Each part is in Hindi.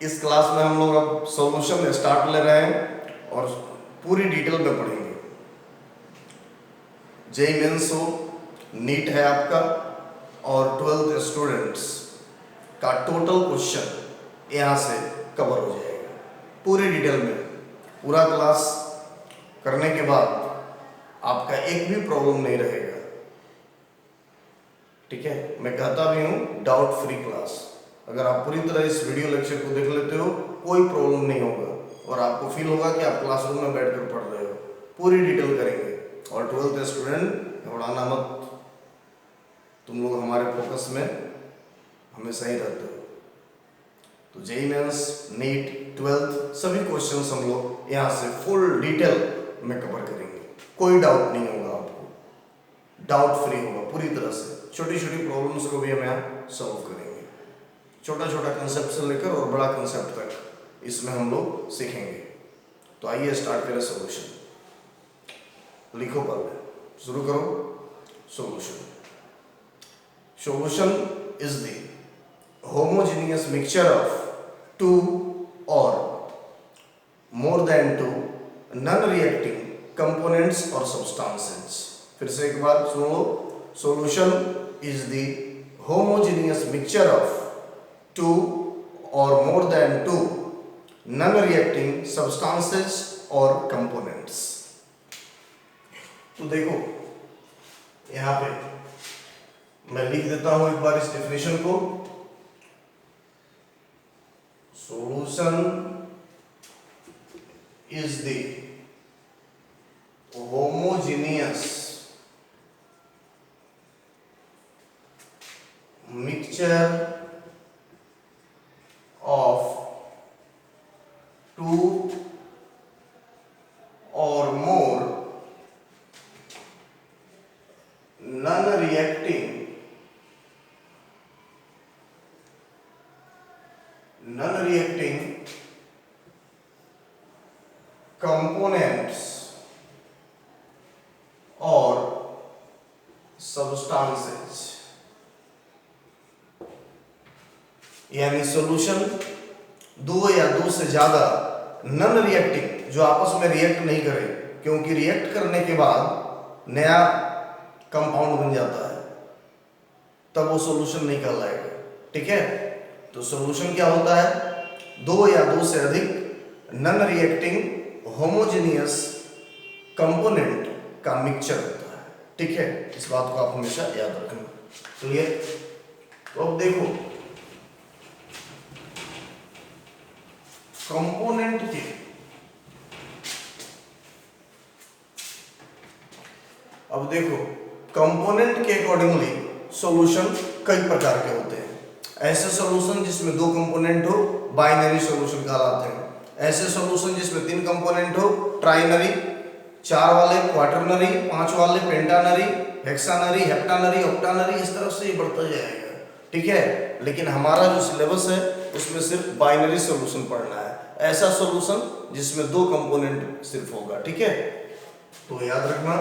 इस क्लास में हम लोग अब सॉल्यूशन स्टार्ट ले रहे हैं और पूरी डिटेल में पढ़ेंगे। जेईई मेंस हो, नीट है आपका, और 12th स्टूडेंट्स का टोटल क्वेश्चन यहाँ से कवर हो जाएगा पूरी डिटेल में। पूरा क्लास करने के बाद आपका एक भी प्रॉब्लम नहीं रहेगा, ठीक है। मैं कहता भी हूँ डाउट फ्री क्लास। अगर आप पूरी तरह इस वीडियो लेक्चर को देख लेते हो कोई प्रॉब्लम नहीं होगा और आपको फील होगा कि आप क्लासरूम में बैठकर पढ़ रहे हो। पूरी डिटेल करेंगे। और 12th स्टूडेंट घबराना मत, तुम लोग हमारे फोकस में हमेशा ही रहते हो। तो जेईई मेंस, नीट, 12th सभी क्वेश्चंस हम लोग यहाँ से फुल डिटेल में कवर करेंगे। कोई डाउट नहीं होगा, आपको डाउट फ्री होगा पूरी तरह से। छोटी छोटी प्रॉब्लम्स को भी हम यहाँ सॉल्व करेंगे, छोटा छोटा कंसेप्ट से लेकर और बड़ा कंसेप्ट तक इसमें हम लोग सीखेंगे। तो आइए स्टार्ट करें सॉल्यूशन। लिखो पहले, शुरू करो। Solution solution is the homogeneous mixture of two or more than two non reacting components or substances. फिर से एक बार सुन लो। Solution is the homogeneous mixture of two or more than two non-reacting substances or components। तो देखो यहाँ पे मैं लिख देता हूं एक बार इस डेफिनेशन को। Solution is the homogeneous mixture of two or more non-reacting components or substances। यानी सॉल्यूशन दो या दो से ज्यादा नॉन रिएक्टिंग, जो आपस में रिएक्ट नहीं करे, क्योंकि रिएक्ट करने के बाद नया कंपाउंड बन जाता है, तब वो सॉल्यूशन नहीं कहलाएगा, ठीक है। तो सॉल्यूशन क्या होता है? दो या दो से अधिक नॉन रिएक्टिंग होमोजेनियस कंपोनेंट का मिक्सचर होता है, ठीक है। इस बात को आप हमेशा याद रखना। क्लियर? तो अब देखो कंपोनेंट के अकॉर्डिंगली सॉल्यूशन कई प्रकार के होते हैं। ऐसे सॉल्यूशन जिसमें दो कंपोनेंट हो बाइनरी सॉल्यूशन कहलाते हैं। ऐसे सॉल्यूशन जिसमें तीन कंपोनेंट हो ट्राइनरी, चार वाले क्वाटरनरी, पांच वाले पेंटानरी, हेक्सानरी, हेप्टानरी, ऑक्टानरी, इस तरफ से ये बढ़ता जाएगा, ठीक है। लेकिन हमारा जो सिलेबस है उसमें सिर्फ बाइनरी सॉल्यूशन पढ़ना है। ऐसा सॉल्यूशन जिसमें दो कंपोनेंट सिर्फ होगा, ठीक है। तो याद रखना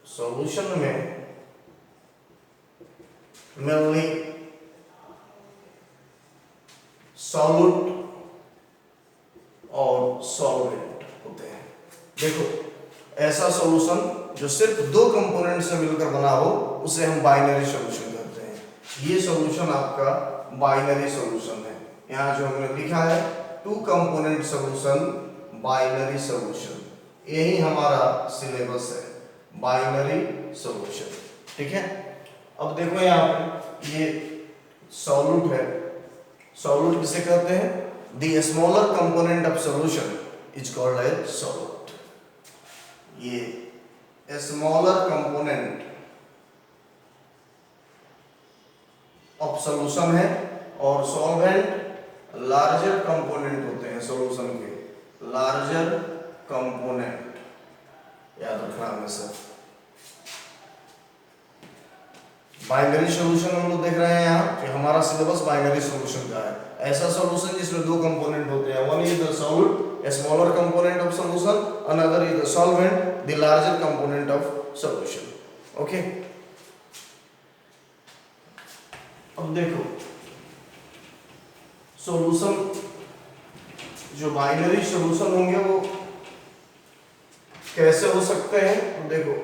सॉल्यूशन में मेनली सॉल्यूट और सॉल्वेंट होते हैं। देखो ऐसा सॉल्यूशन जो सिर्फ दो कंपोनेंट से मिलकर बना हो उसे हम बाइनरी सॉल्यूशन कहते हैं। ये सॉल्यूशन आपका बाइनरी सॉल्यूशन है। यहाँ जो हमने लिखा है two component solution, binary solution, यही हमारा सिलेबस है, बाइनरी सॉल्यूशन, ठीक है। अब देखो यहाँ पे ये सॉल्यूट है। सॉल्यूट किसे कहते हैं? The smaller component of solution is called as solute. ये स्मॉलर कंपोनेंट ऑफ सॉल्यूशन है और सॉल्वेंट लार्जर कंपोनेंट होते हैं सॉल्यूशन के, लार्जर कंपोनेंट, याद रखना हमेशा। बाइनरी सॉल्यूशन हम लोग देख रहे हैं यहाँ कि हमारा सिलेबस बाइनरी सॉल्यूशन का है। ऐसा सॉल्यूशन जिसमें दो कंपोनेंट होते हैं, one is the solute, a smaller component of solution, another is the solvent, the larger component of solution, okay। अब देखो सॉल्यूशन, जो बाइनरी सॉल्यूशन होंगे वो कैसे हो सकते हैं? तो देखो,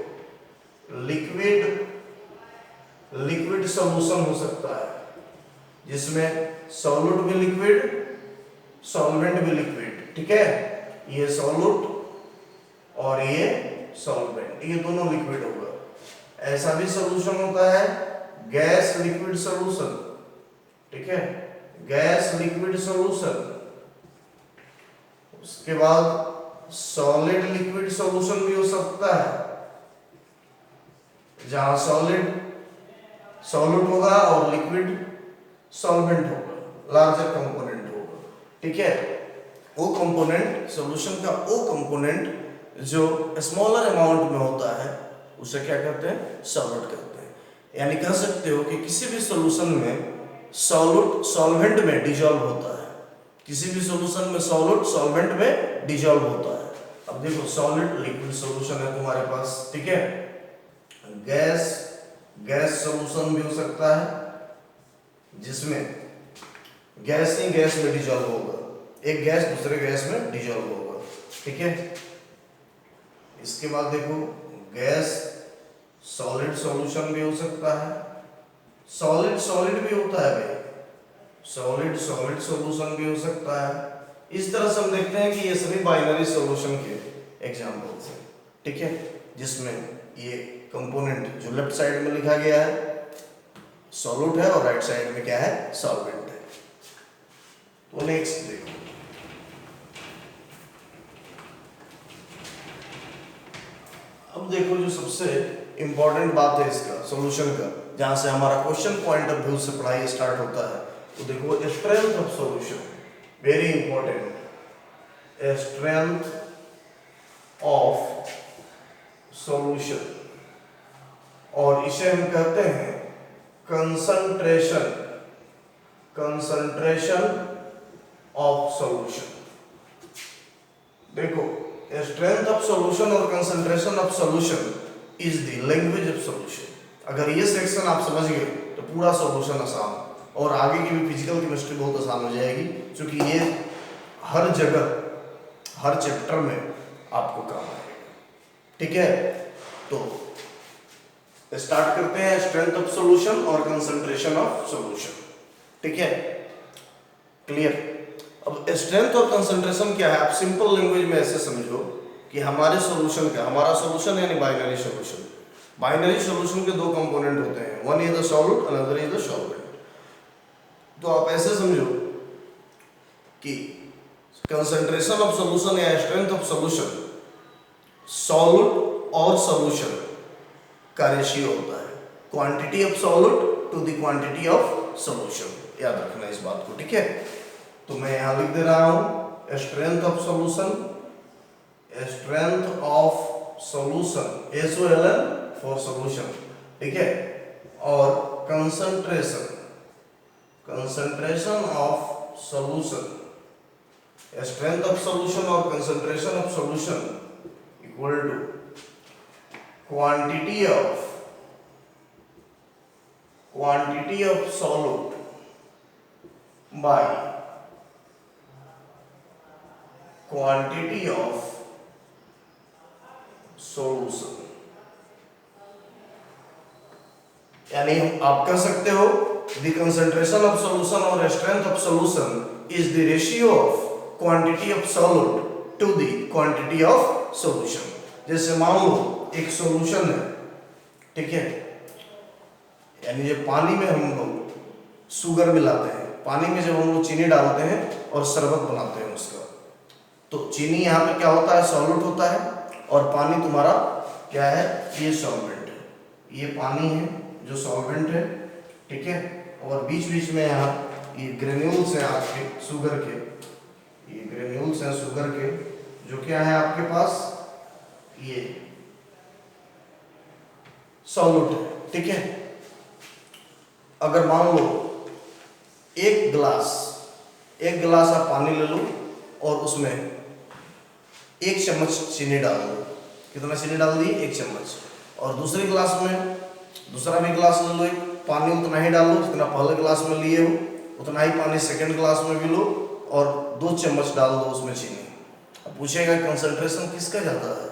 लिक्विड सॉल्यूशन हो सकता है जिसमें सॉल्यूट भी लिक्विड, सॉल्वेंट भी लिक्विड, ठीक है। ये सॉल्यूट और ये सॉल्वेंट, ये दोनों लिक्विड होगा। ऐसा भी सॉल्यूशन होता है गैस लिक्विड सॉल्यूशन, ठीक है, गैस लिक्विड सॉल्यूशन। उसके बाद सॉलिड लिक्विड सॉल्यूशन भी हो सकता है, जहां सॉल्यूट होगा और लिक्विड सॉल्वेंट होगा, लार्जर कंपोनेंट होगा, ठीक है। वो कंपोनेंट, सॉल्यूशन का वो कंपोनेंट जो स्मॉलर अमाउंट में होता है उसे क्या कहते हैं? सॉल्वेंट कहते हैं। यानी कह सकते हो कि किसी भी सॉल्यूशन में सॉल्यूट सॉल्वेंट में डिसॉल्व होता है, किसी भी सॉल्यूशन में सॉल्यूट सॉल्वेंट में डिसॉल्व होता है। अब देखो, सॉलिड लिक्विड सॉल्यूशन है तुम्हारे पास, ठीक है। गैस सॉल्यूशन भी हो सकता है जिसमें गैस ही गैस में डिसॉल्व होगा, एक गैस दूसरे गैस में डिसॉल्व होगा, ठीक है। इसके बाद देखो, गैस सॉलिड सॉल्यूशन भी हो सकता है, सॉलिड भी होता है भाई, सॉलिड सॉल्यूशन भी हो सकता है। इस तरह से हम देखते हैं कि ये सभी बाइनरी सॉल्यूशन के एग्जांपल्स हैं, ठीक है, जिसमें ये कंपोनेंट जो लेफ्ट साइड में लिखा गया है सॉल्यूट है और राइट साइड में क्या है? सॉल्वेंट है। तो नेक्स्ट देखो, अब देखो जो सबसे इंपॉर्टेंट बात है इसका सॉल्यूशन का, जहां से हमारा क्वेश्चन पॉइंट ऑफ व्यू से पढ़ाई स्टार्ट होता है, तो देखो strength of solution, very important, strength of solution, और इसे हम कहते हैं कंसंट्रेशन ऑफ सॉल्यूशन। देखो, स्ट्रेंथ ऑफ सॉल्यूशन और concentration of solution is the language of solution. अगर ये सेक्शन आप समझ गए तो पूरा सॉल्यूशन आसान, और आगे की भी फिजिकल केमिस्ट्री बहुत आसान हो जाएगी, क्योंकि ये हर जगह हर चैप्टर में आपको काम आएगा, ठीक है। तो स्टार्ट करते हैं स्ट्रेंथ ऑफ सॉल्यूशन और कंसंट्रेशन ऑफ सॉल्यूशन, ठीक है, क्लियर। अब स्ट्रेंथ और कंसंट्रेशन क्या है, आप सिंपल लैंग्वेज में ऐसे समझो कि हमारे सॉल्यूशन का, हमारा सॉल्यूशन यानी बाइनरी सॉल्यूशन, बाइनरी सॉल्यूशन के दो कंपोनेंट होते हैं, one is the solute, another is the solvent. तो आप ऐसे समझो कि कंसंट्रेशन ऑफ सॉल्यूशन या स्ट्रेंथ ऑफ सॉल्यूशन सॉल्यूट और सॉल्यूशन का रेशियो होता है, quantity of solute to the quantity of solution. याद रखना इस बात को, ठीक है। तो मैं यहां लिख दे रहा हूं strength of solution, strength of solution, SOLN for solution, ठीक है, और concentration of solution, strength of solution और concentration of solution equal to quantity of solute by quantity of solution. यानी आप कह सकते हो द कंसंट्रेशन ऑफ सॉल्यूशन और strength of solution is the ratio of quantity of solute to the quantity of solution. जैसे मान लो एक सॉल्यूशन है, ठीक है, यानी जब पानी में हम लोग शुगर मिलाते हैं, पानी में जब हम लोग चीनी डालते हैं और शरबत बनाते हैं उसका, तो चीनी यहाँ पे क्या होता है? सॉल्यूट होता है, और पानी तुम्हारा क्या है? ये सॉल्वेंट है, ये पानी है जो सॉल्वेंट है, ठीक है, और बीच बीच में यहाँ ये ग्रेन्यूल्स हैं आपके शुगर के, ये ग्रेन्यूल्स हैं शुगर के, जो क्या है आपके पास? ये सॉल्यूट है, ठीक है। अगर मान लो एक गिलास आप पानी ले लो और उसमें 1 चम्मच चीनी डाल दो, कितना चीनी डाल दी? 1 चम्मच, और दूसरे गिलास में दूसरा भी गिलास ले लो, एक पानी उतना ही डालो जितना पहले गिलास में लिए हो, उतना ही पानी सेकंड ग्लास में भी लो और 2 चम्मच डाल दो उसमें चीनी। अब पूछेगा कंसंट्रेशन किसका ज़्यादा है,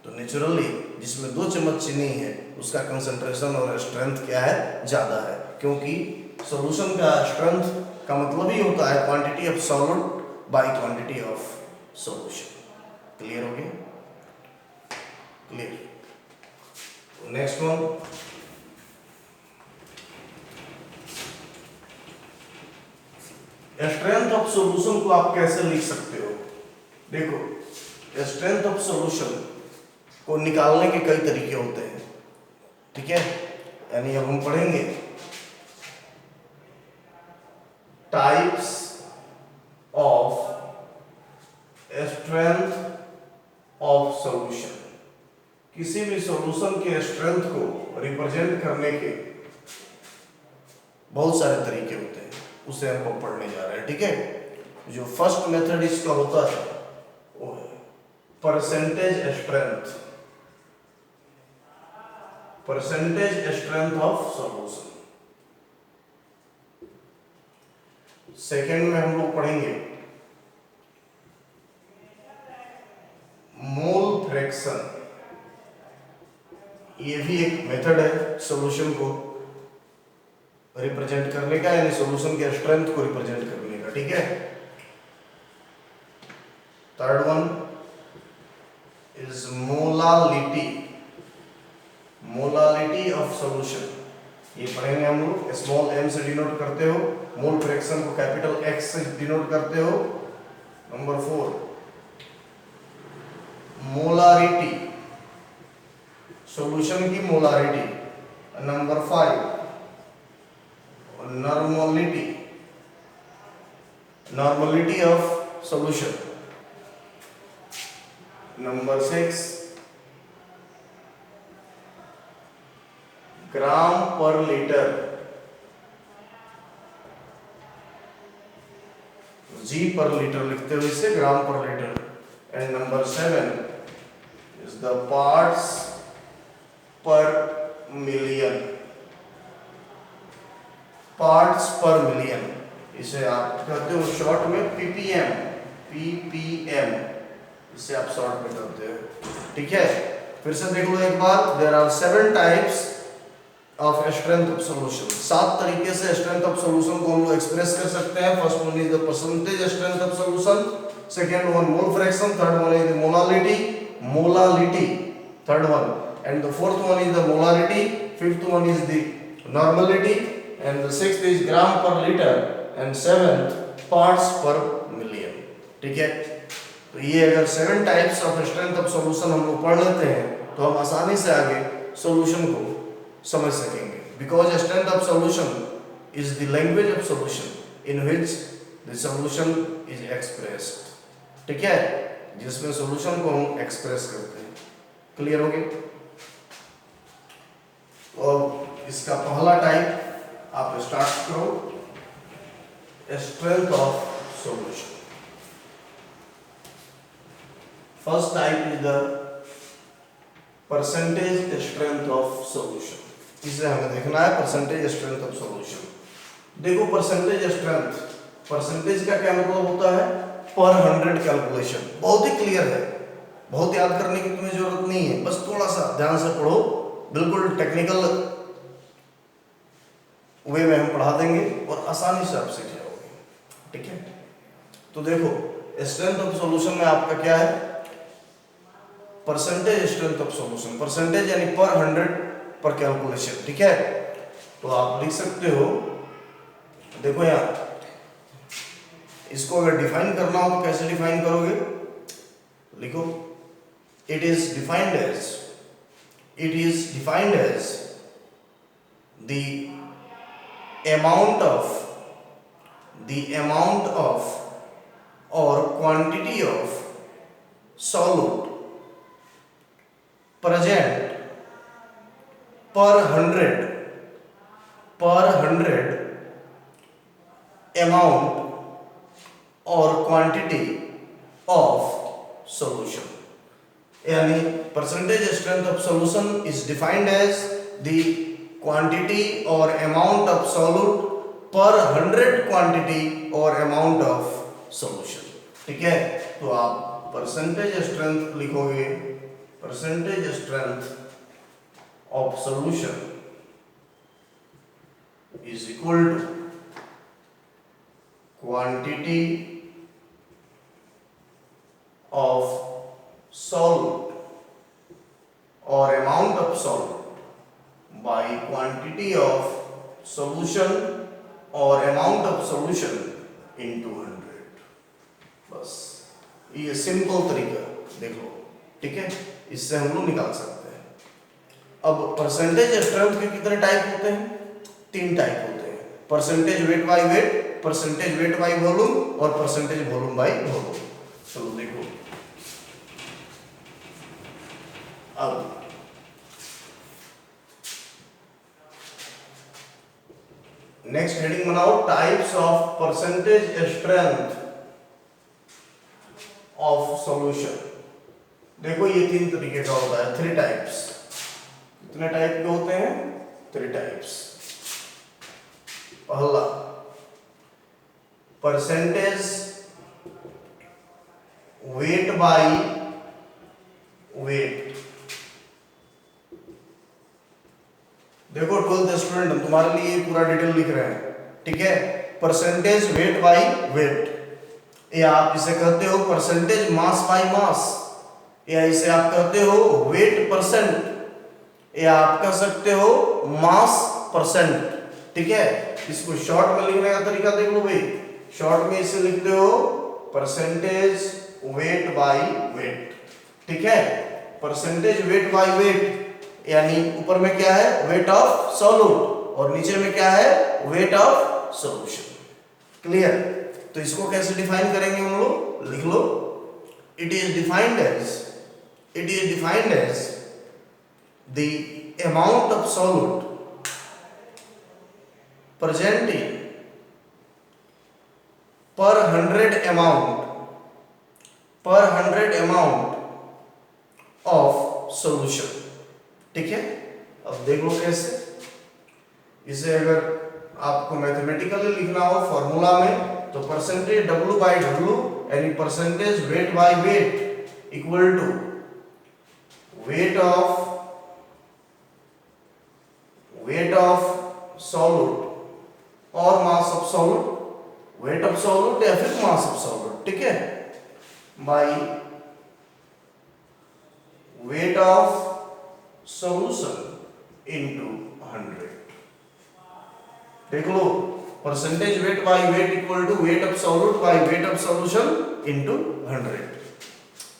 तो नेचुरली जिसमें 2 चम्मच चीनी है उसका कंसंट्रेशन और स्ट्रेंथ क्या है, ज़्यादा है, क्योंकि सॉल्यूशन का स्ट्रेंथ का मतलब ही होता है quantity of solute by quantity of solution. Clear हो गया? Clear. Next one, strength of solution को आप कैसे लिख सकते हो? देखो, स्ट्रेंथ ऑफ सॉल्यूशन को निकालने के कई तरीके होते हैं, ठीक है। यानी अब हम पढ़ेंगे types of strength of solution. किसी भी सॉल्यूशन के स्ट्रेंथ को रिप्रेजेंट करने के बहुत सारे तरीके होते हैं, उसे हम पढ़ने जा रहे हैं, ठीक है। जो फर्स्ट मेथड इसका होता है वो है percentage strength, percentage strength of solution. Second में हम लोग पढ़ेंगे मोल फ्रैक्शन। ये भी एक मेथड है सॉल्यूशन को रिप्रेजेंट करने का, यानी सॉल्यूशन के स्ट्रेंथ को रिप्रेजेंट करने का, ठीक है। Third one is molality, molality of solution. ये पढ़ेंगे हम लोग, स्मॉल m से डिनोट करते हो, मोल फ्रैक्शन को कैपिटल X से डिनोट करते हो। नंबर 4 मोलारिटी, सॉल्यूशन की molarity. Number 5 normality, normality of solution. Number 6 gram per litre, G पर लीटर लिखते हो इसे, ग्राम per litre. And number 7 is the parts per million, parts per million, इसे आप कहते हो शॉर्ट में ppm, ppm, इसे आप शॉर्ट में कहते हो, ठीक है। फिर से देख लो एक बार, there are 7 types of strength of solution. 7 तरीके से स्ट्रेंथ ऑफ सॉल्यूशन को हम लोग एक्सप्रेस कर सकते हैं। First one is the percentage strength of solution, second one mole fraction, third one is the molality, molality, third one, and the fourth one is the molarity, fifth one is the normality, and the sixth is gram per litre, and seventh parts per million, ठीक है। तो ये अगर 7 types of strength of solution हम लोग पढ़ लेते हैं तो हम आसानी से आगे सॉल्यूशन को समझ सकेंगे। Because strength of solution is the language of solution in which the solution is expressed, ठीक है, जिसमें सॉल्यूशन को हम एक्सप्रेस करते हैं। क्लियर हो गया? और इसका पहला टाइप आप स्टार्ट करो, strength of solution. First type is the percentage strength of solution. इसे हमें देखना है परसेंटेज स्ट्रेंथ ऑफ सॉल्यूशन। देखो परसेंटेज स्ट्रेंथ, परसेंटेज का क्या मतलब होता है? पर 100 कैलकुलेशन। बहुत ही क्लियर है, बहुत याद करने की तुम्हें जरूरत नहीं है, बस थोड़ा सा ध्यान से पढ़ो, बिल्कुल टेक्निकल वे में हम पढ़ा देंगे और आसानी से आप सीख जाओगे, ठीक है। तो देखो स्ट्रेंथ ऑफ सॉल्यूशन में आपका क्या है? Percentage strength of solution, percentage यानी पर 100 पर कैलकुलेशन, ठीक है। तो आप लिख सकते हो, देखो यहां इसको अगर डिफाइन करना हो तो कैसे डिफाइन करोगे? लिखो, it is defined as the amount of or quantity of solute present per 100 amount or quantity of solution। यानी percentage strength of solution is defined as the quantity or amount of solute पर 100 क्वांटिटी और अमाउंट ऑफ सॉल्यूशन। ठीक है, तो आप परसेंटेज स्ट्रेंथ लिखोगे, percentage strength of solution is equal to quantity of solute or amount of solute by quantity of solution or amount of solution into 100। बस ये सिंपल तरीका देख लो। ठीक है, इससे हम लोग निकाल सकते हैं। अब परसेंटेज स्ट्रेंथ के कितने टाइप होते हैं? 3 टाइप होते हैं, percentage weight by wait, percentage weight by volume और परसेंटेज वॉल्यूम बाय वॉल्यूम। चलो देखो, अब नेक्स्ट हेडिंग बनाओ, types of percentage strength of solution. देखो ये 3 तरीके का होता है, 3 टाइप्स। कितने टाइप के होते हैं? 3 टाइप्स। पहला परसेंटेज वेट बाय वेट। देखो 12th स्टूडेंट, हम तुम्हारे लिए पूरा डिटेल लिख रहे हैं। ठीक है, परसेंटेज वेट बाय वेट, या आप इसे कहते हो परसेंटेज मास बाय मास, या इसे आप कहते हो वेट परसेंट, या आप कह सकते हो मास परसेंट। ठीक है, इसको शॉर्ट में लिखने का तरीका देख लो भाई। शॉर्ट में इसे लिखते हो परसेंटेज वेट बाय वेट। ठीक है, परसेंटेज वेट बाय वेट यानी ऊपर में क्या है? वेट ऑफ सॉल्यूट, और नीचे में क्या है? Weight of solution. क्लियर? तो इसको कैसे डिफाइन करेंगे हम लोग? लिख लो, it is defined as the amount of solute present in per 100 amount of solution। ठीक है, अब देख लो कैसे। इसे अगर आपको मैथमेटिकली लिखना हो फॉर्मूला में, तो परसेंटेज W बाई W यानी percentage weight by weight equal to weight of solute or mass of solute, weight of solute या फिर मास ऑफ सॉल्यूट। ठीक है, by weight of solution into 100। देख लो, percentage weight by weight equal to weight of solute by weight of solution into 100।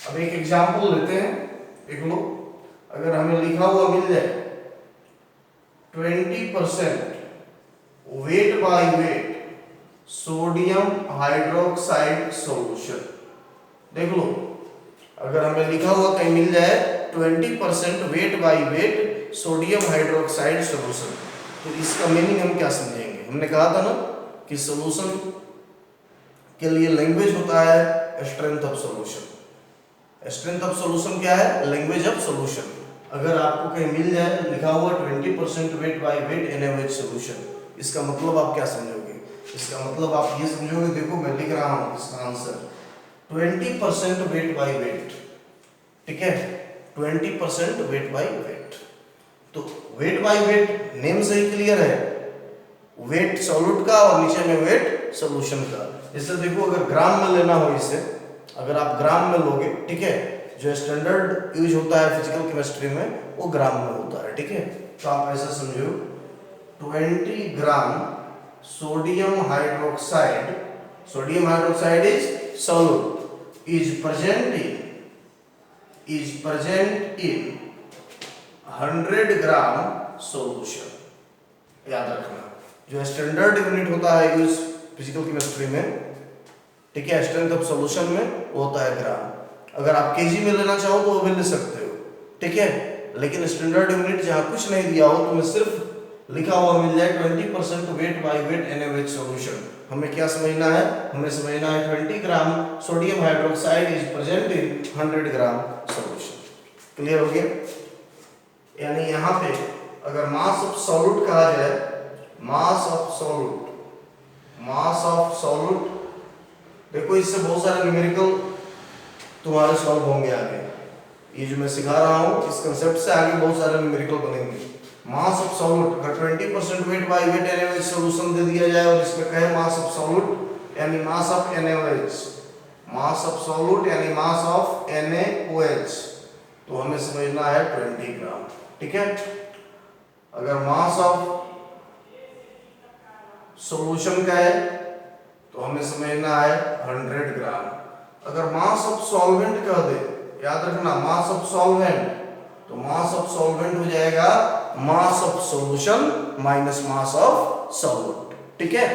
अब एक एग्जांपल लेते हैं, देख लो। अगर हमें लिखा हुआ मिल जाए 20% weight by wait sodium hydroxide solution. देख लो, अगर हमें लिखा हुआ कहीं मिल जाए 20% weight by wait sodium hydroxide solution, तो इसका मीनिंग हम क्या समझेंगे? हमने कहा था ना कि सॉल्यूशन के लिए लैंग्वेज होता है strength of solution. Strength of solution क्या है? Language of solution. अगर आपको कहीं मिल जाए लिखा हुआ 20% weight by wait in average solution, इसका मतलब आप क्या समझोगे? इसका मतलब आप ये समझोगे, देखो मैं लिख रहा हूं इसका आंसर 20% वेट बाय वेट। ठीक है, 20% वेट बाय वेट। तो वेट बाय वेट नेम से ही क्लियर है, वेट सॉल्यूट का और नीचे में वेट सॉल्यूशन का। जैसे देखो, अगर ग्राम में लेना हो इसे, अगर आप ग्राम में लोगे, ठीक है, जो स्टैंडर्ड यूज होता है फिजिकल केमिस्ट्री में वो ग्राम में होता है। ठीक है, तो आप ऐसा समझो 20 gram sodium hydroxide is solute is present in 100 gram solution. याद रखना, जो स्टैंडर्ड यूनिट होता है यूज फिजिकल केमिस्ट्री में, ठीक है, स्ट्रेंथ ऑफ सॉल्यूशन में वो होता है ग्राम। अगर आप केजी में लेना चाहो तो वो भी ले सकते हो, ठीक है, लेकिन स्टैंडर्ड यूनिट जहाँ कुछ नहीं दिया हो तो मैं सिर्फ लिखा हुआ मिल जाए 20% weight by weight NaOH solution. हमें क्या समझना है? हमें समझना है 20 gram sodium hydroxide is present in 100 gram solution. Clear हो गया? यानी यहाँ पे अगर मास ऑफ सॉल्यूट कहा जाए, मास of solute mass of solute. देखो इससे बहुत सारे न्यूमेरिकल तुम्हारे सॉल्व होंगे आगे। ये जो मैं सिखा रहा हूँ इस कंसेप्ट से आगे बहुत सारे न्यूमेरिकल बनेंगे। मास ऑफ सॉल्यूट अगर 20% weight by weight NaOH solution दे दिया जाए और इसमें कहे मास ऑफ सॉल्यूट यानी mass of NaOH, mass of solute यानी मास ऑफ NaOH, तो हमें समझना है 20 ग्राम। ठीक है। अगर मास ऑफ सॉल्यूशन का है तो हमें समझना है 100 ग्राम। अगर मास ऑफ सॉल्वेंट कह दे, याद रखना मास ऑफ सॉल्वेंट, तो मास ऑफ सॉल्वेंट हो जाएगा mass of solution minus mass of solute. ठीक है।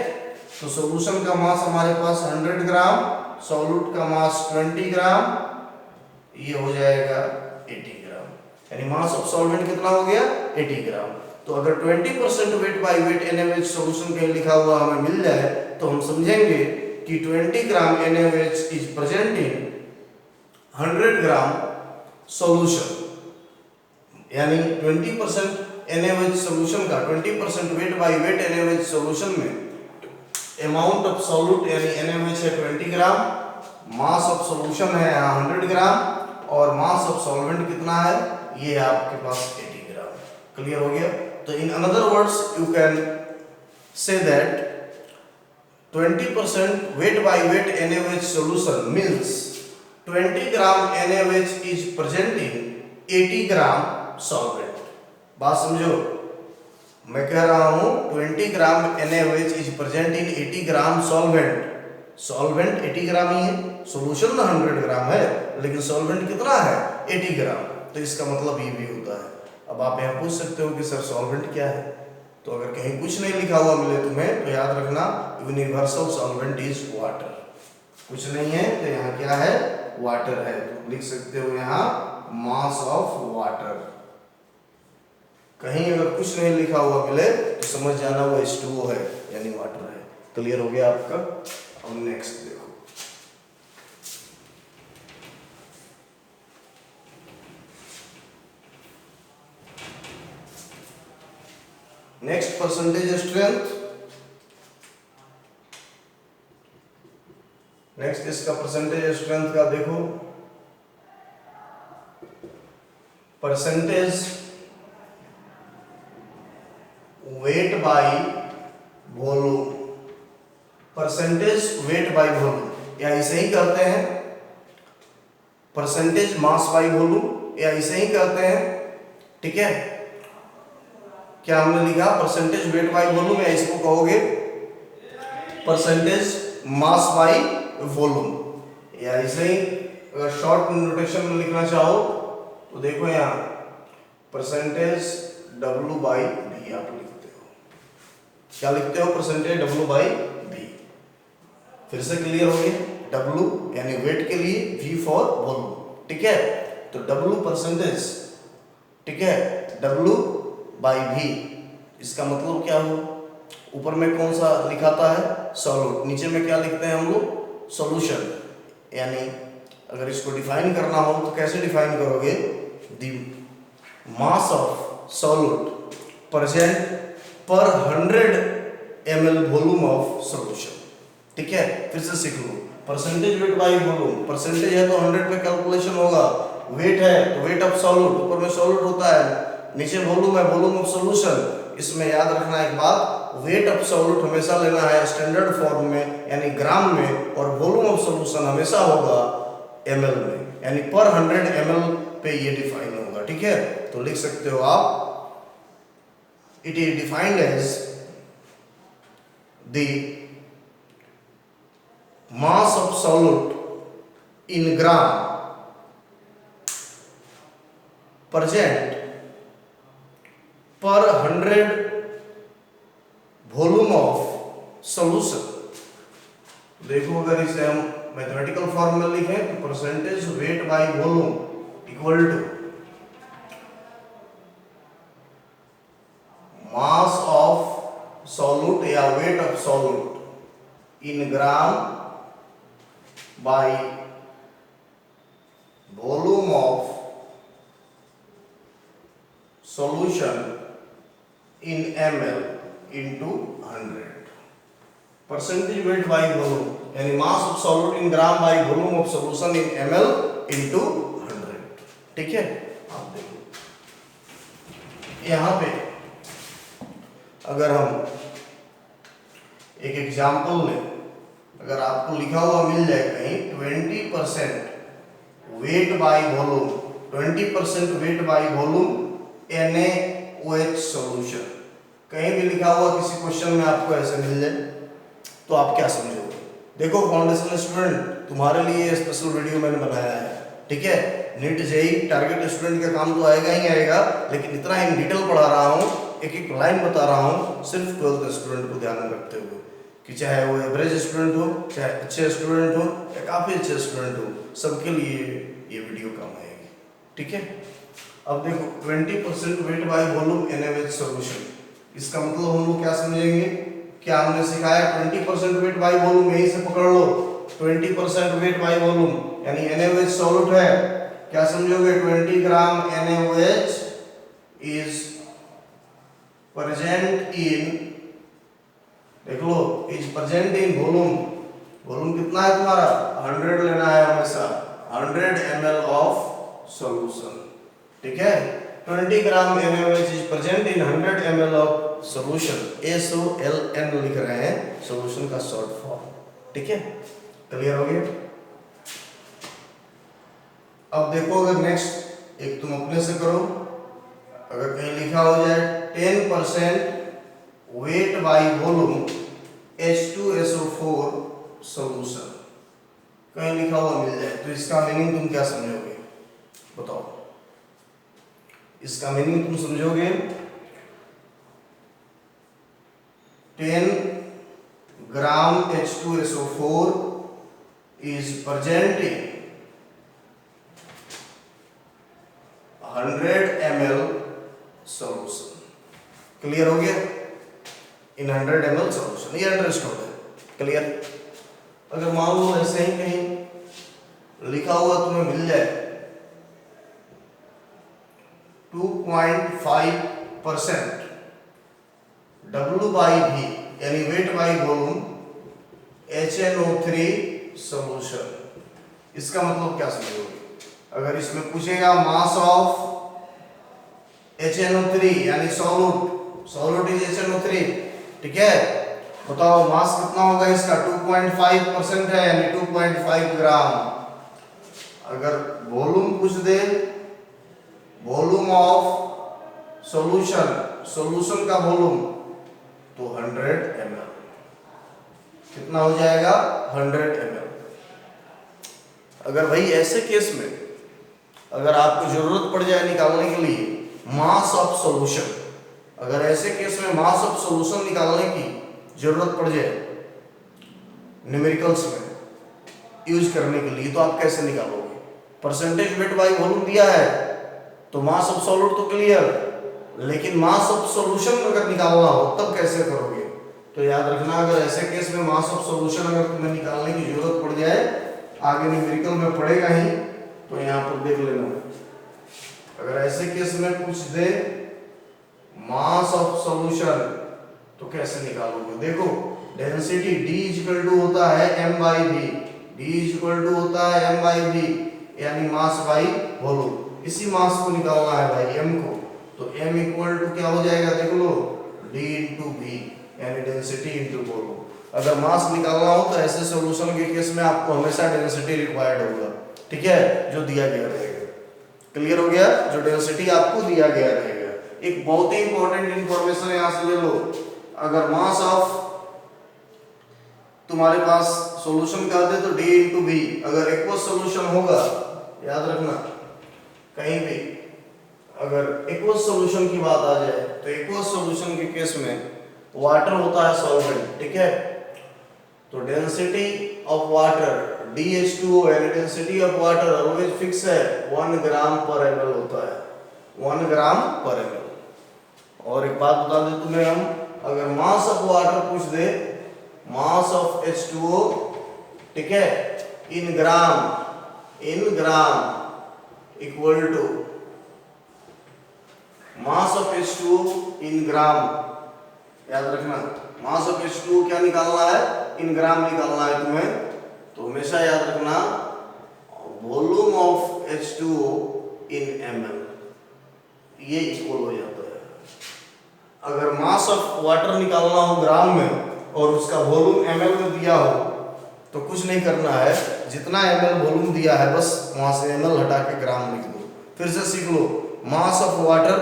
तो सॉल्यूशन का मास हमारे पास 100 ग्राम, सॉल्यूट का मास 20 ग्राम, ये हो जाएगा 80 ग्राम। यानी मास ऑफ सॉल्वेंट कितना हो गया 80 ग्राम। तो अगर 20% weight by weight NaOH solution कहीं लिखा हुआ हमें मिल जाए तो हम समझेंगे कि 20 gram NaOH is present in 100 gram solution. यानी 20% NaOH सॉल्यूशन का 20% weight by weight NaOH solution में अमाउंट ऑफ सॉल्यूट यानी NaOH है 20 ग्राम, मास ऑफ सॉल्यूशन है यहाँ 100 ग्राम और मास ऑफ सॉल्वेंट कितना है ये है आपके पास 80 ग्राम। क्लियर हो गया। तो in another words you can say that 20% weight by weight NaOH solution means 20 gram NaOH is present in 80 gram solvent। बात समझो, मैं कह रहा हूं 20 gram NaOH is present in 80 gram solvent। Solvent 80 ग्राम ही है, सॉल्यूशन 100 ग्राम है, लेकिन सॉल्वेंट कितना है 80 ग्राम। तो इसका मतलब ये भी होता है। अब आप यहाँ पूछ सकते हो कि सर सॉल्वेंट क्या है, तो अगर कहीं कुछ नहीं लिखा हुआ मिले तुम्हें तो याद रखना यूनिवर्सल सॉल्वेंट इज वाटर। कुछ नहीं है तो यहाँ क्या है वाटर है, तो लिख सकते हो यहाँ मास ऑफ वाटर। कहीं अगर कुछ नहीं लिखा हुआ मिले तो समझ जाना वो H2O है यानी वाटर है। क्लियर हो गया आपका। अब नेक्स्ट देखो, नेक्स्ट परसेंटेज स्ट्रेंथ। नेक्स्ट इसका परसेंटेज स्ट्रेंथ का देखो, percentage weight by volume, percentage weight by volume या इसे ही कहते हैं परसेंटेज मास बाय वॉल्यूम या इसे ही कहते हैं। ठीक है। क्या हमने लिखा परसेंटेज वेट बाय वॉल्यूम या इसको कहोगे परसेंटेज मास बाय वॉल्यूम या इसे ही अगर शॉर्ट नोटेशन में लिखना चाहो तो देखो यहाँ परसेंटेज W बाई V आप लिखते हो। क्या लिखते हो परसेंटेज W बाई V। फिर से क्लियर हो गया। W यानी वेट के लिए, V फॉर वॉल्यूम। ठीक है। तो W परसेंटेज, ठीक है, W बाई V, इसका मतलब क्या हुआ, ऊपर में कौन सा लिखाता है सॉल्यूट, नीचे में क्या लिखते हैं हम लोग सॉल्यूशन। यानी अगर इसको डिफाइन करना हो तो कैसे डिफाइन करोगे, दी मास ऑफ सॉल्यूट प्रेजेंट पर 100 ml वॉल्यूम ऑफ सॉल्यूशन। ठीक है। फिर से सीख लो, percentage weight by volume, percentage है तो 100 पे कैलकुलेशन होगा, वेट है तो वेट ऑफ सॉल्यूट, ऊपर में सॉल्यूट होता है, नीचे वॉल्यूम है वॉल्यूम ऑफ सॉल्यूशन। इसमें याद रखना एक बात, वेट ऑफ सॉल्यूट हमेशा लेना है स्टैंडर्ड फॉर्म में यानी ग्राम में, और वॉल्यूम ऑफ सॉल्यूशन हमेशा होगा ml में, यानी पर 100 ml पे ये डिफाइन होगा। ठीक है। तो लिख सकते हो आप, it is defined as the mass of solute in gram present per 100 volume of solution। देखो अगर इसे हम मैथमेटिकल फॉर्म में लिखें तो percentage weight by volume equal to mass of solute या weight of solute in gram by volume of solution in ml into 100। Percentage weight by volume, यानी mass of solute in gram by volume of solution in ml into 100। ठीक है, आप देखो यहां पे अगर हम एक एग्जांपल लें, अगर आपको लिखा हुआ मिल जाए कहीं 20% weight by volume, 20% weight by volume NaOH solution, कहीं भी लिखा हुआ किसी क्वेश्चन में आपको ऐसे मिल जाए तो आप क्या समझोगे? देखो फाउंडेशन स्टूडेंट, तुम्हारे लिए स्पेशल वीडियो मैंने बनाया है। ठीक है, नीट जेई टारगेट स्टूडेंट का काम तो आएगा ही आएगा, लेकिन इतना इन डिटेल पढ़ा रहा हूँ, एक एक लाइन बता रहा हूँ, सिर्फ 12th स्टूडेंट को ध्यान में रखते हुए कि चाहे वो एवरेज स्टूडेंट हो, चाहे अच्छे स्टूडेंट हो या काफ़ी अच्छे स्टूडेंट हो, सबके लिए ये वीडियो काम आएगी। ठीक है, अब देखो 20% weight by volume NaOH solution, इसका मतलब हम लोग क्या समझेंगे? क्या हमने सिखाया 20% वेट बाई वॉल्यूम, यहीं से पकड़ लो 20% वेट बाई वॉल्यूम यानी NaOH सॉल्यूट है, क्या समझोगे? 20 gram NaOH is present in, देख लो, is present in volume, volume कितना है तुम्हारा? 100 लेना है हमेशा, 100 ml ऑफ सॉल्यूशन। ठीक है, 20 gram NaOH is present in 100 ml of solution, SOLN लिख रहे हैं, सॉल्यूशन का शॉर्ट फॉर्म। ठीक है, क्लियर हो गया? अब देखो, अगर नेक्स्ट एक तुम अपने से करो, अगर कहीं लिखा हो जाए 10% wait by volume H2SO4 solution, कहीं लिखा हुआ मिल जाए तो इसका मीनिंग तुम क्या समझोगे? बताओ, इसका मीनिंग तुम समझोगे 10 ग्राम H2SO4 is present in 100 ml solution। Clear हो गया? इन 100 ml solution, ये अंडरस्टूड है, क्लियर? अगर मान लो ऐसे ही कहीं लिखा हुआ तुम्हें मिल जाए 2.5% W बाई V यानी wait by volume HNO3 solution, इसका मतलब क्या समझोगे? अगर इसमें पूछेगा मास ऑफ HNO3 यानी सॉल्यूट इज HNO3, ठीक है, बताओ मास कितना होगा इसका? 2.5% है यानी 2.5 ग्राम। अगर वॉल्यूम पूछ दे, वॉल्यूम ऑफ सॉल्यूशन का वॉल्यूम, तो 100 ml, कितना हो जाएगा? 100 ml। अगर भाई ऐसे केस में अगर आपको जरूरत पड़ जाए निकालने के लिए मास ऑफ सॉल्यूशन, अगर ऐसे केस में मास ऑफ सॉल्यूशन निकालने की जरूरत पड़ जाए न्यूमेरिकल्स में यूज करने के लिए, तो आप कैसे निकालोगे? परसेंटेज वेट बाई वॉल्यूम दिया है तो मास ऑफ सॉल्यूट तो क्लियर, लेकिन मास ऑफ सॉल्यूशन अगर निकालना हो तब कैसे करोगे? तो याद रखना, अगर ऐसे केस में मास ऑफ सॉल्यूशन अगर तुम्हें निकालने की जरूरत पड़ जाए, आगे न्यूमेरिकल में पड़ेगा ही, तो यहाँ पर देख लेना, अगर ऐसे केस में पूछ दे मास ऑफ सॉल्यूशन तो कैसे निकालोगे? देखो, डेंसिटी D इक्वल टू होता है m by v, D equal to होता है m बाई v यानी मास बाई वॉल्यूम। इसी मास को निकालना है भाई m को, तो m इक्वल टू क्या हो जाएगा? देख लो, D इंटू v यानी डेंसिटी इंटू वॉल्यूम। अगर मास निकालना हो तो ऐसे सॉल्यूशन के केस में आपको हमेशा डेंसिटी रिक्वायर्ड होगा, ठीक है, जो दिया गया रहेगा। क्लियर हो गया? जो डेंसिटी आपको दिया गया रहेगा। एक बहुत ही इंपॉर्टेंट इंफॉर्मेशन यहां से ले लो, अगर मास ऑफ तुम्हारे पास सॉल्यूशन का दे तो D इंटू V, अगर एक्वस सॉल्यूशन होगा, याद रखना, कहीं भी अगर एक्वस सॉल्यूशन की बात आ जाए तो एक्वस सॉल्यूशन के केस में वाटर होता है सॉल्वेंट, ठीक है, तो डेंसिटी ऑफ वाटर DH2O यानी density of water always fix है, 1 ग्राम पर ml होता है, 1 ग्राम पर ml। और एक बात बता दे तुम्हें हम, अगर मास ऑफ वाटर पूछ दे, मास ऑफ H2O, ठीक है, in gram equal to mass of H2O in gram, याद रखना, मास ऑफ H2O क्या निकालना है, इन ग्राम निकालना है तुम्हें। तो हमेशा याद रखना volume of H2O in ml, ये इक्वल हो जाता है। अगर मास ऑफ वाटर निकालना हो ग्राम में और उसका वॉल्यूम ml में दिया हो तो कुछ नहीं करना है, जितना ml वॉल्यूम दिया है बस वहां से ml हटा के ग्राम लिख दो। फिर से सीख लो, mass of water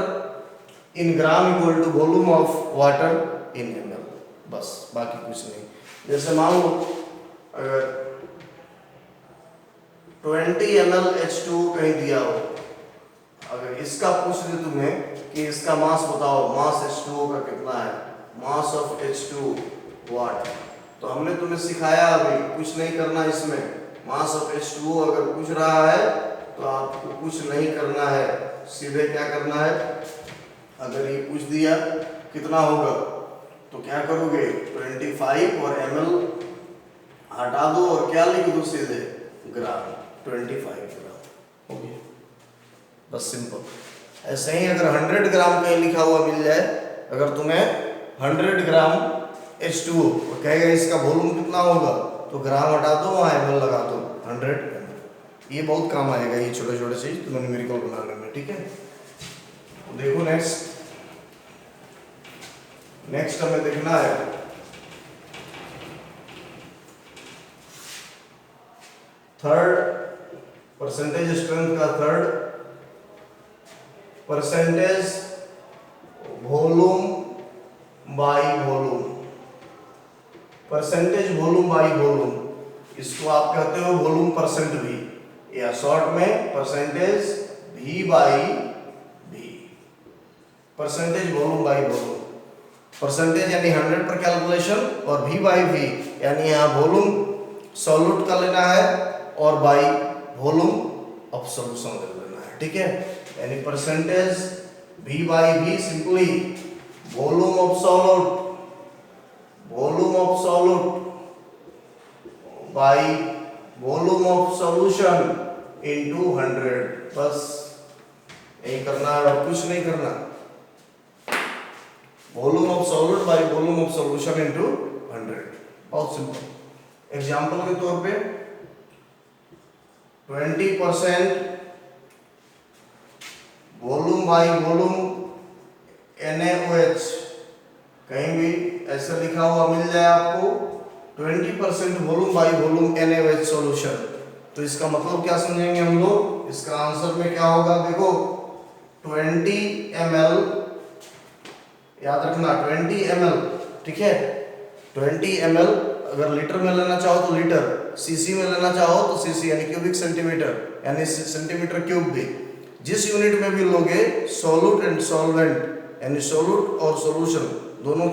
in gram equal to volume of water in ml, बस बाकी कुछ नहीं। जैसे मान लो अगर 20 ml H2O कहीं दिया हो, अगर इसका पूछ दे तुम्हें कि इसका मास बताओ, मास H2O का कितना है, मास ऑफ H2O व्हाट, तो हमने तुम्हें सिखाया अभी, कुछ नहीं करना इसमें। मास ऑफ H2O अगर पूछ रहा है तो आपको कुछ नहीं करना है, सीधे क्या करना है, अगर ये पूछ दिया कितना होगा तो क्या करोगे, 25 और ml हटा दो और क्या लिख दो सीधे, ग्राम, 25 ग्राम हो गया, बस सिंपल। ऐसे ही अगर 100 ग्राम कहीं लिखा हुआ मिल जाए, अगर तुम्हें 100 ग्राम H2O और कहेगा इसका वॉल्यूम कितना होगा, तो ग्राम हटा दो, वहाँ ml लगा दो, 100 ml। ये बहुत काम आएगा, ये छोटे छोटे चीज तुम्हें न्यूमेरिकल बनाने में, ठीक है। तो देखो नेक्स्ट हमें देखना है थर्ड परसेंटेज स्ट्रेंथ का, third percentage volume by volume, percentage volume by volume, इसको आप कहते हो वॉल्यूम परसेंट भी, या शॉर्ट में percentage V by V, percentage volume by volume. Percentage यानी 100 पर कैलकुलेशन, और V बाई V यानी यहाँ वॉल्यूम सॉल्यूट का लेना है और बाई वॉल्यूम ऑफ सॉल्यूशन कर लेना है, ठीक है। यानी percentage V by V simply volume of solute, volume of solute by volume of solution into 100, बस यही करना है और कुछ नहीं करना। Volume of solute by volume of solution into 100, बहुत सिंपल। एग्जांपल के तौर पे 20% वॉल्यूम बाई वॉल्यूम NaOH, कहीं भी ऐसा लिखा हुआ मिल जाए आपको 20% volume by volume NaOH solution, तो इसका मतलब क्या समझेंगे हम लोग, इसका आंसर में क्या होगा, देखो 20 ml, याद रखना 20 ml, ठीक है। 20 ml अगर लीटर में लेना चाहो तो लीटर, सीसी में लेना चाहो तो सीसी यानी क्यूबिक सेंटीमीटर, यानी सेंटीमीटर क्यूब भी। जिस यूनिट में भी लोगे सॉल्यूट एंड सॉल्वेंट यानी सॉल्यूट और सॉल्यूशन दोनों